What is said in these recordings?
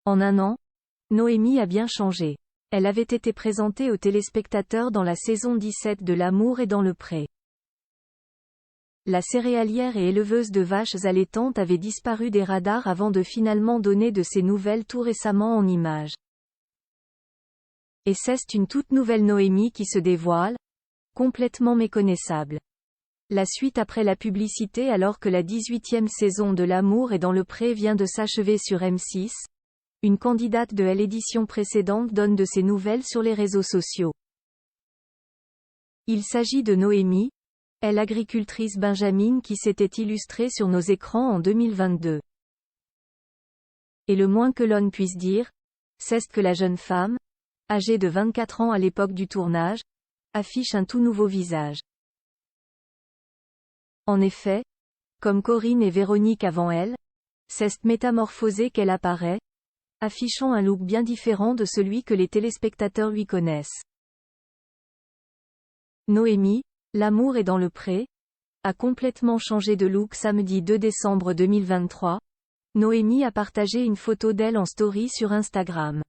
En un an, Noémie a bien changé. Elle avait été présentée aux téléspectateurs dans la saison 17 de L'amour est dans le pré. La céréalière et éleveuse de vaches allaitantes avait disparu des radars avant de finalement donner de ses nouvelles tout récemment en images. Et c'est une toute nouvelle Noémie qui se dévoile, complètement méconnaissable. La suite après la publicité alors que la 18e saison de L'amour est dans le pré vient de s'achever sur M6, une candidate de l'édition précédente donne de ses nouvelles sur les réseaux sociaux. Il s'agit de Noémie, elle agricultrice benjamine qui s'était illustrée sur nos écrans en 2022. Et le moins que l'on puisse dire, c'est que la jeune femme, âgée de 24 ans à l'époque du tournage, affiche un tout nouveau visage. En effet, comme Corinne et Véronique avant elle, c'est métamorphosée qu'elle apparaît, affichant un look bien différent de celui que les téléspectateurs lui connaissent. Noémie, L'amour est dans le pré, a complètement changé de look samedi 2 décembre 2023. Noémie a partagé une photo d'elle en story sur Instagram.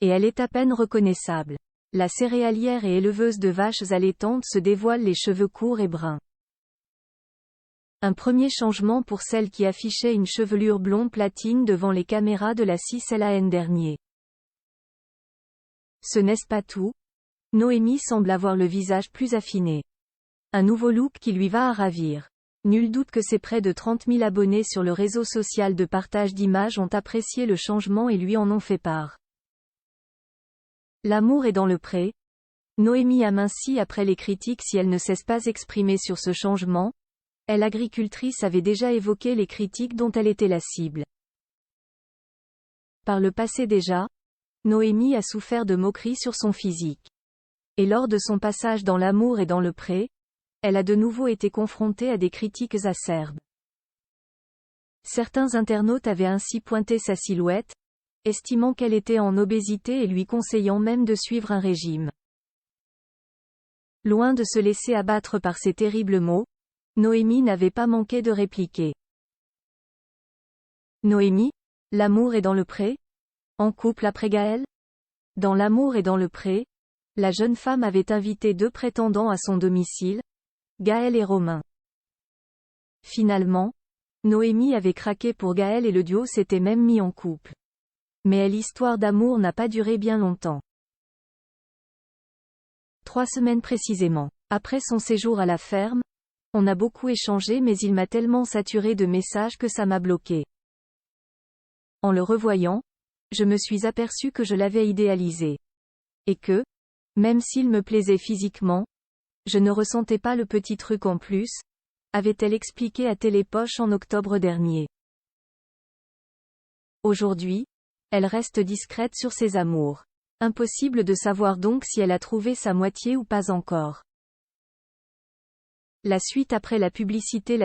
Et elle est à peine reconnaissable. La céréalière et éleveuse de vaches allaitantes se dévoile les cheveux courts et bruns. Un premier changement pour celle qui affichait une chevelure blonde platine devant les caméras de la 6LAN dernier. Ce n'est pas tout. Noémie semble avoir le visage plus affiné. Un nouveau look qui lui va à ravir. Nul doute que ses près de 30 000 abonnés sur le réseau social de partage d'images ont apprécié le changement et lui en ont fait part. L'amour est dans le pré. Noémie amincit après les critiques si elle ne s'est pas exprimée sur ce changement. Elle agricultrice avait déjà évoqué les critiques dont elle était la cible. Par le passé déjà, Noémie a souffert de moqueries sur son physique. Et lors de son passage dans L'amour et dans le pré, elle a de nouveau été confrontée à des critiques acerbes. Certains internautes avaient ainsi pointé sa silhouette, estimant qu'elle était en obésité et lui conseillant même de suivre un régime. Loin de se laisser abattre par ces terribles mots, Noémie n'avait pas manqué de répliquer. Noémie, l'amour est dans le pré? En couple après Gaël? Dans L'amour est dans le pré, la jeune femme avait invité 2 prétendants à son domicile, Gaël et Romain. Finalement, Noémie avait craqué pour Gaël et le duo s'était même mis en couple. Mais l'histoire d'amour n'a pas duré bien longtemps. 3 semaines précisément. Après son séjour à la ferme, on a beaucoup échangé mais il m'a tellement saturé de messages que ça m'a bloqué. En le revoyant, je me suis aperçu que je l'avais idéalisé. Et que, même s'il me plaisait physiquement, je ne ressentais pas le petit truc en plus, avait-elle expliqué à Télépoche en octobre dernier. Aujourd'hui, elle reste discrète sur ses amours. Impossible de savoir donc si elle a trouvé sa moitié ou pas encore. La suite après la publicité.